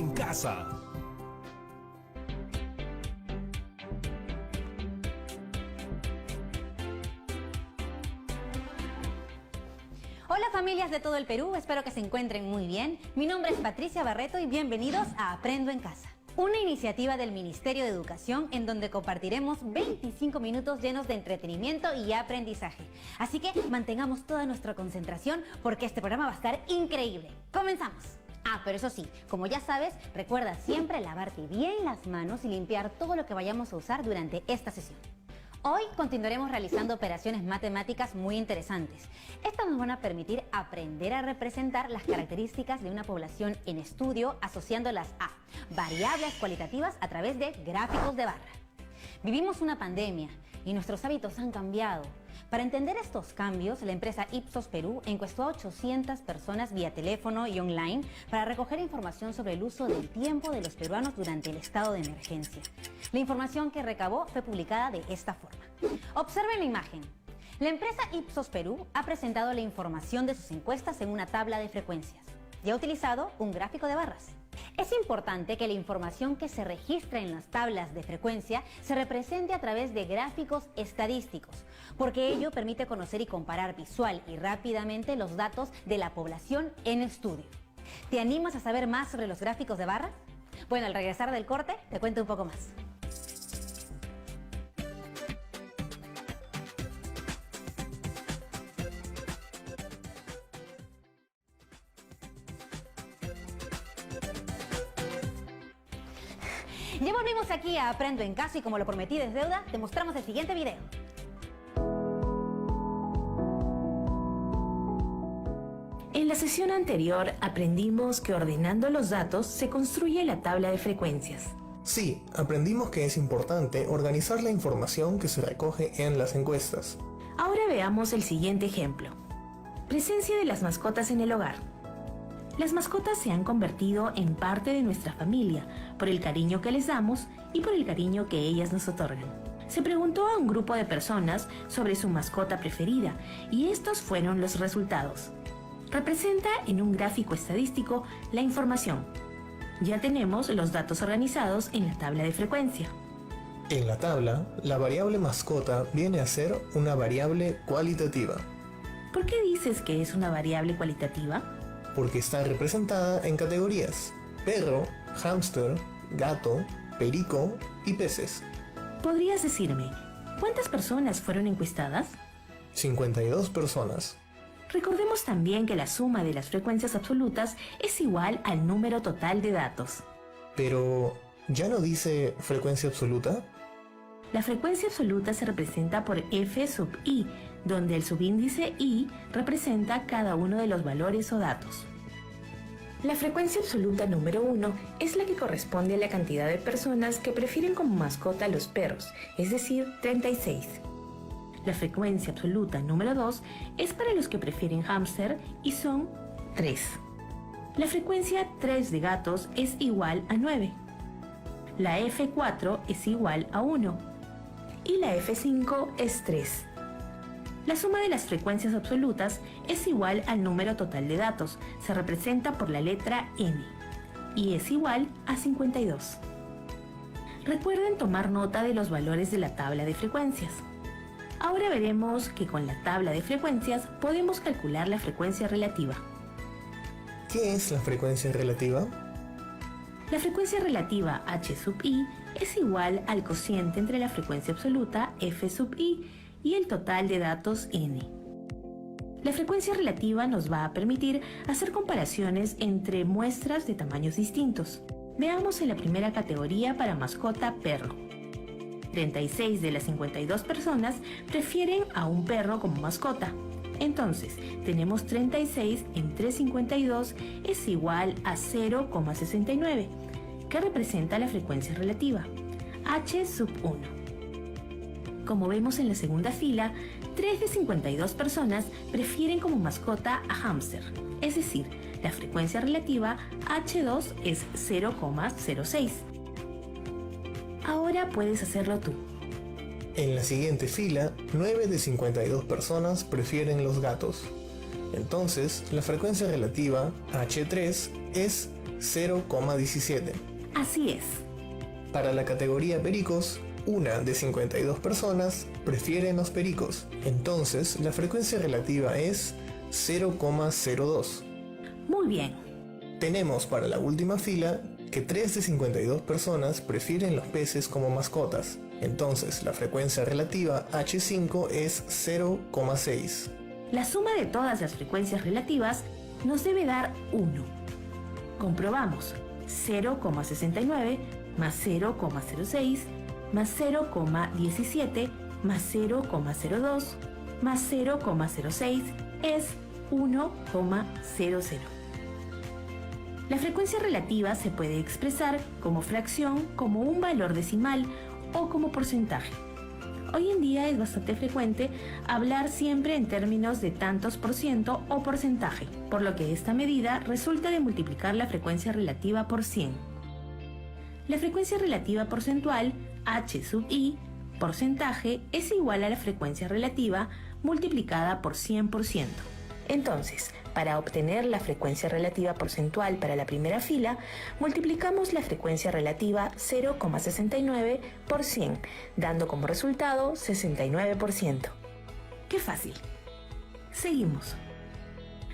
en casa. Hola familias de todo el Perú, espero que se encuentren muy bien. Mi nombre es Patricia Barreto y bienvenidos a Aprendo en Casa, una iniciativa del Ministerio de Educación en donde compartiremos 25 minutos llenos de entretenimiento y aprendizaje. Así que mantengamos toda nuestra concentración porque este programa va a estar increíble. ¡Comenzamos! Pero eso sí, como ya sabes, recuerda siempre lavarte bien las manos y limpiar todo lo que vayamos a usar durante esta sesión. Hoy continuaremos realizando operaciones matemáticas muy interesantes. Estas nos van a permitir aprender a representar las características de una población en estudio asociándolas a variables cualitativas a través de gráficos de barra. Vivimos una pandemia y nuestros hábitos han cambiado. Para entender estos cambios, la empresa Ipsos Perú encuestó a 800 personas vía teléfono y online para recoger información sobre el uso del tiempo de los peruanos durante el estado de emergencia. La información que recabó fue publicada de esta forma. Observen la imagen. La empresa Ipsos Perú ha presentado la información de sus encuestas en una tabla de frecuencias y ha utilizado un gráfico de barras. Es importante que la información que se registra en las tablas de frecuencia se represente a través de gráficos estadísticos, porque ello permite conocer y comparar visual y rápidamente los datos de la población en estudio. ¿Te animas a saber más sobre los gráficos de barras? Bueno, al regresar del corte te cuento un poco más. Ya volvimos aquí a Aprendo en Casa y como lo prometí es deuda, te mostramos el siguiente video. En la sesión anterior aprendimos que ordenando los datos se construye la tabla de frecuencias. Sí, aprendimos que es importante organizar la información que se recoge en las encuestas. Ahora veamos el siguiente ejemplo. Presencia de las mascotas en el hogar. Las mascotas se han convertido en parte de nuestra familia por el cariño que les damos y por el cariño que ellas nos otorgan. Se preguntó a un grupo de personas sobre su mascota preferida y estos fueron los resultados. Representa en un gráfico estadístico la información. Ya tenemos los datos organizados en la tabla de frecuencia. En la tabla, la variable mascota viene a ser una variable cualitativa. ¿Por qué dices que es una variable cualitativa? Porque está representada en categorías: perro, hámster, gato, perico y peces. ¿Podrías decirme cuántas personas fueron encuestadas? 52 personas. Recordemos también que la suma de las frecuencias absolutas es igual al número total de datos. Pero, ¿ya no dice frecuencia absoluta? La frecuencia absoluta se representa por f sub i, donde el subíndice i representa cada uno de los valores o datos. La frecuencia absoluta número 1 es la que corresponde a la cantidad de personas que prefieren como mascota a los perros, es decir, 36. La frecuencia absoluta número 2 es para los que prefieren hámster y son 3. La frecuencia 3 de gatos es igual a 9. La F4 es igual a 1. Y la F5 es 3. La suma de las frecuencias absolutas es igual al número total de datos, se representa por la letra N, y es igual a 52. Recuerden tomar nota de los valores de la tabla de frecuencias. Ahora veremos que con la tabla de frecuencias podemos calcular la frecuencia relativa. ¿Qué es la frecuencia relativa? La frecuencia relativa h sub i es igual al cociente entre la frecuencia absoluta f sub i y el total de datos n. La frecuencia relativa nos va a permitir hacer comparaciones entre muestras de tamaños distintos. Veamos en la primera categoría para mascota perro. 36 de las 52 personas prefieren a un perro como mascota. Entonces, tenemos 36 entre 52 es igual a 0,69, que representa la frecuencia relativa, h sub 1. Como vemos en la segunda fila, 3 de 52 personas prefieren como mascota a hámster, es decir, la frecuencia relativa h2 es 0,06. Ahora puedes hacerlo tú. En la siguiente fila, 9 de 52 personas prefieren los gatos. Entonces, la frecuencia relativa, H3, es 0,17. Así es. Para la categoría pericos, una de 52 personas prefieren los pericos, entonces la frecuencia relativa es 0,02. Muy bien. Tenemos para la última fila que 3 de 52 personas prefieren los peces como mascotas, entonces la frecuencia relativa H5 es 0,6. La suma de todas las frecuencias relativas nos debe dar 1. Comprobamos. 0,69 más 0,06 más 0,17 más 0,02 más 0,06 es 1,00. La frecuencia relativa se puede expresar como fracción, como un valor decimal o como porcentaje. Hoy en día es bastante frecuente hablar siempre en términos de tantos por ciento o porcentaje, por lo que esta medida resulta de multiplicar la frecuencia relativa por 100. La frecuencia relativa porcentual, H sub i, porcentaje, es igual a la frecuencia relativa multiplicada por 100%. Entonces, para obtener la frecuencia relativa porcentual para la primera fila, multiplicamos la frecuencia relativa 0,69 por 100, dando como resultado 69%. ¡Qué fácil! Seguimos.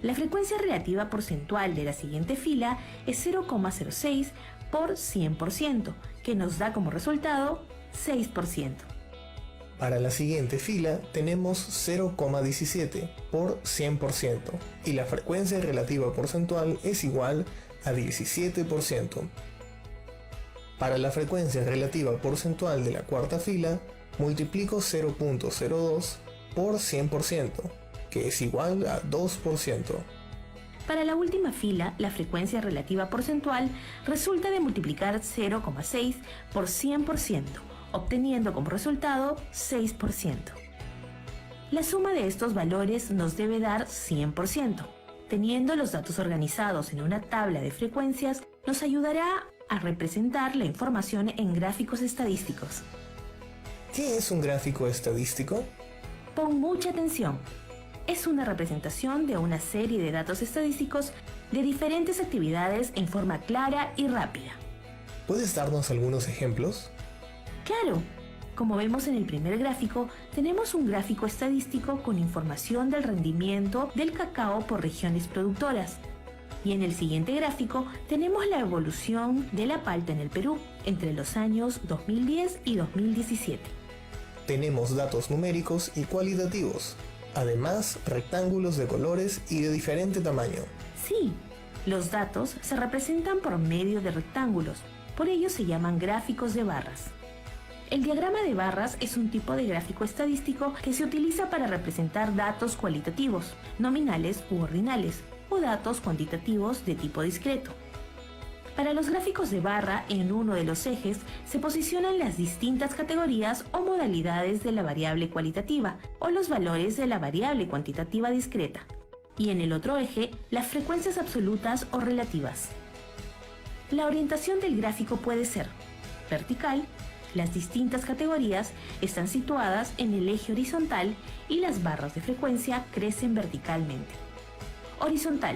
La frecuencia relativa porcentual de la siguiente fila es 0,06 por 100%, que nos da como resultado 6%. Para la siguiente fila tenemos 0,17 por 100% y la frecuencia relativa porcentual es igual a 17%. Para la frecuencia relativa porcentual de la cuarta fila multiplico 0,02 por 100%, que es igual a 2%. Para la última fila, la frecuencia relativa porcentual resulta de multiplicar 0,6 por 100%, obteniendo como resultado 6%. La suma de estos valores nos debe dar 100%. Teniendo los datos organizados en una tabla de frecuencias, nos ayudará a representar la información en gráficos estadísticos. ¿Qué es un gráfico estadístico? Pon mucha atención. Es una representación de una serie de datos estadísticos de diferentes actividades en forma clara y rápida. ¿Puedes darnos algunos ejemplos? Claro, como vemos en el primer gráfico, tenemos un gráfico estadístico con información del rendimiento del cacao por regiones productoras. Y en el siguiente gráfico tenemos la evolución de la palta en el Perú entre los años 2010 y 2017. Tenemos datos numéricos y cualitativos, además rectángulos de colores y de diferente tamaño. Sí, los datos se representan por medio de rectángulos, por ello se llaman gráficos de barras. El diagrama de barras es un tipo de gráfico estadístico que se utiliza para representar datos cualitativos, nominales u ordinales, o datos cuantitativos de tipo discreto. Para los gráficos de barra, en uno de los ejes se posicionan las distintas categorías o modalidades de la variable cualitativa o los valores de la variable cuantitativa discreta, y en el otro eje las frecuencias absolutas o relativas. La orientación del gráfico puede ser vertical. Las distintas categorías están situadas en el eje horizontal y las barras de frecuencia crecen verticalmente. Horizontal.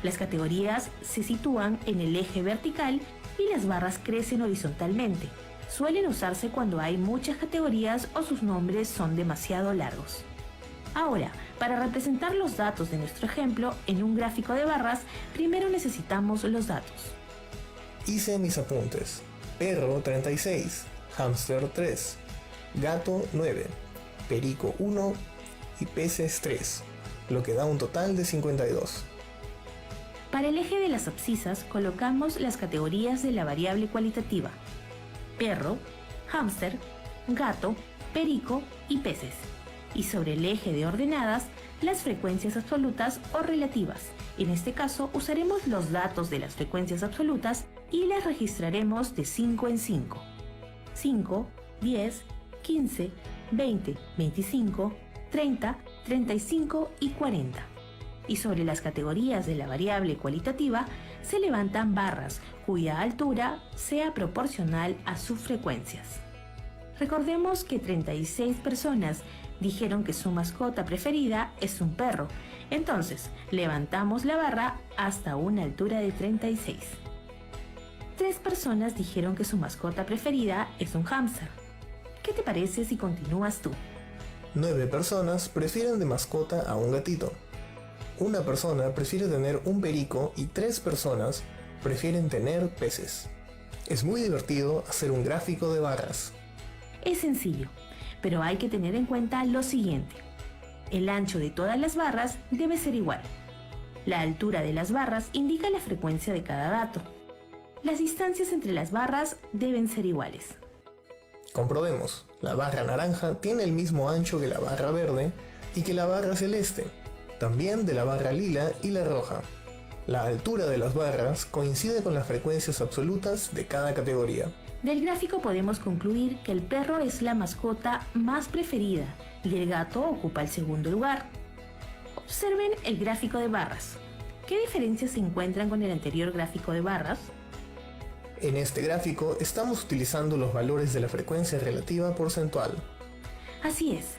Las categorías se sitúan en el eje vertical y las barras crecen horizontalmente. Suelen usarse cuando hay muchas categorías o sus nombres son demasiado largos. Ahora, para representar los datos de nuestro ejemplo en un gráfico de barras, primero necesitamos los datos. Hice mis apuntes. Perro 36, hámster 3, gato 9, perico 1 y peces 3, lo que da un total de 52. Para el eje de las abscisas colocamos las categorías de la variable cualitativa: perro, hámster, gato, perico y peces. Y sobre el eje de ordenadas, las frecuencias absolutas o relativas. En este caso usaremos los datos de las frecuencias absolutas y las registraremos de 5 en 5. 5, 10, 15, 20, 25, 30, 35 y 40. Y sobre las categorías de la variable cualitativa se levantan barras cuya altura sea proporcional a sus frecuencias. Recordemos que 36 personas dijeron que su mascota preferida es un perro, entonces levantamos la barra hasta una altura de 36. 3 personas dijeron que su mascota preferida es un hámster. ¿Qué te parece si continúas tú? 9 personas prefieren de mascota a un gatito. Una persona prefiere tener un perico y 3 personas prefieren tener peces. Es muy divertido hacer un gráfico de barras. Es sencillo, pero hay que tener en cuenta lo siguiente. El ancho de todas las barras debe ser igual. La altura de las barras indica la frecuencia de cada dato. Las distancias entre las barras deben ser iguales. Comprobemos, la barra naranja tiene el mismo ancho que la barra verde y que la barra celeste, también de la barra lila y la roja. La altura de las barras coincide con las frecuencias absolutas de cada categoría. Del gráfico podemos concluir que el perro es la mascota más preferida y el gato ocupa el segundo lugar. Observen el gráfico de barras. ¿Qué diferencias se encuentran con el anterior gráfico de barras? En este gráfico estamos utilizando los valores de la frecuencia relativa porcentual. Así es.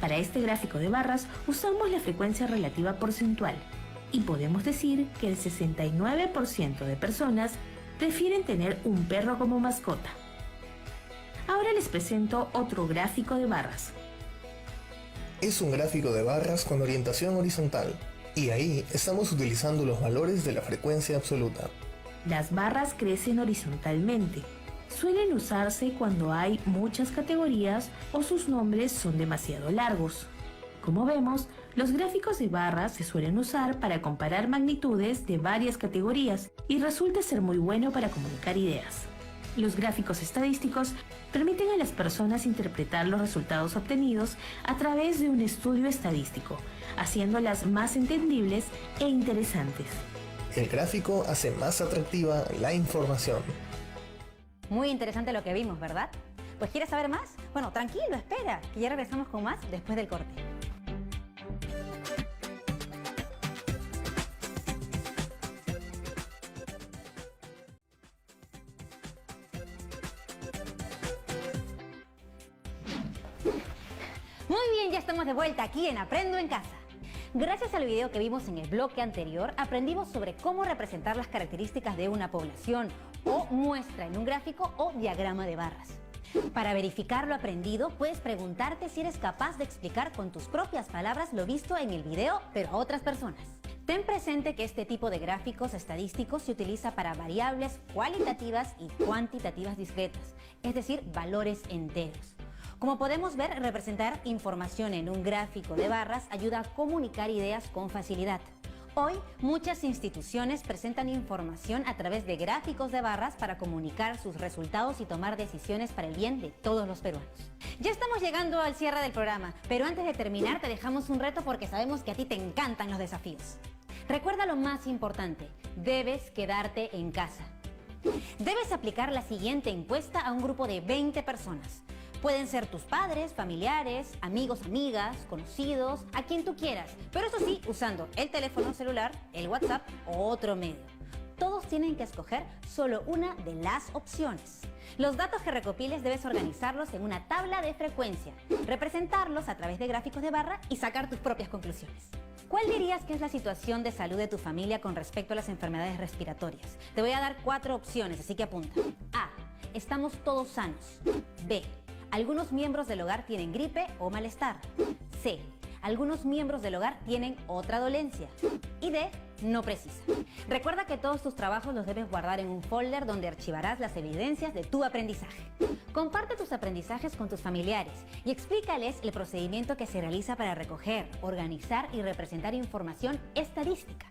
Para este gráfico de barras usamos la frecuencia relativa porcentual y podemos decir que el 69% de personas prefieren tener un perro como mascota. Ahora les presento otro gráfico de barras. Es un gráfico de barras con orientación horizontal, y ahí estamos utilizando los valores de la frecuencia absoluta. Las barras crecen horizontalmente. Suelen usarse cuando hay muchas categorías o sus nombres son demasiado largos. Como vemos, los gráficos de barras se suelen usar para comparar magnitudes de varias categorías y resulta ser muy bueno para comunicar ideas. Los gráficos estadísticos permiten a las personas interpretar los resultados obtenidos a través de un estudio estadístico, haciéndolas más entendibles e interesantes. El gráfico hace más atractiva la información. Muy interesante lo que vimos, ¿verdad? Pues ¿quieres saber más? Bueno, tranquilo, espera, que ya regresamos con más después del corte. Muy bien, ya estamos de vuelta aquí en Aprendo en Casa. Gracias al video que vimos en el bloque anterior, aprendimos sobre cómo representar las características de una población o muestra en un gráfico o diagrama de barras. Para verificar lo aprendido, puedes preguntarte si eres capaz de explicar con tus propias palabras lo visto en el video, pero a otras personas. Ten presente que este tipo de gráficos estadísticos se utiliza para variables cualitativas y cuantitativas discretas, es decir, valores enteros. Como podemos ver, representar información en un gráfico de barras ayuda a comunicar ideas con facilidad. Hoy, muchas instituciones presentan información a través de gráficos de barras para comunicar sus resultados y tomar decisiones para el bien de todos los peruanos. Ya estamos llegando al cierre del programa, pero antes de terminar te dejamos un reto porque sabemos que a ti te encantan los desafíos. Recuerda lo más importante, debes quedarte en casa. Debes aplicar la siguiente encuesta a un grupo de 20 personas. Pueden ser tus padres, familiares, amigos, amigas, conocidos, a quien tú quieras. Pero eso sí, usando el teléfono celular, el WhatsApp o otro medio. Todos tienen que escoger solo una de las opciones. Los datos que recopiles debes organizarlos en una tabla de frecuencia, representarlos a través de gráficos de barra y sacar tus propias conclusiones. ¿Cuál dirías que es la situación de salud de tu familia con respecto a las enfermedades respiratorias? Te voy a dar 4 opciones, así que apunta. A. Estamos todos sanos. B. Algunos miembros del hogar tienen gripe o malestar. C. Algunos miembros del hogar tienen otra dolencia. Y D. No precisa. Recuerda que todos tus trabajos los debes guardar en un folder donde archivarás las evidencias de tu aprendizaje. Comparte tus aprendizajes con tus familiares y explícales el procedimiento que se realiza para recoger, organizar y representar información estadística.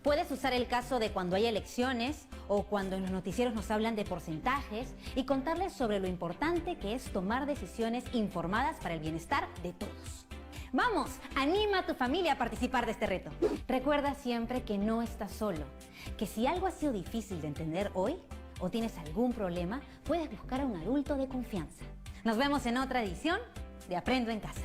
Puedes usar el caso de cuando hay elecciones o cuando en los noticieros nos hablan de porcentajes y contarles sobre lo importante que es tomar decisiones informadas para el bienestar de todos. ¡Vamos! Anima a tu familia a participar de este reto. Recuerda siempre que no estás solo, que si algo ha sido difícil de entender hoy o tienes algún problema, puedes buscar a un adulto de confianza. Nos vemos en otra edición de Aprendo en Casa.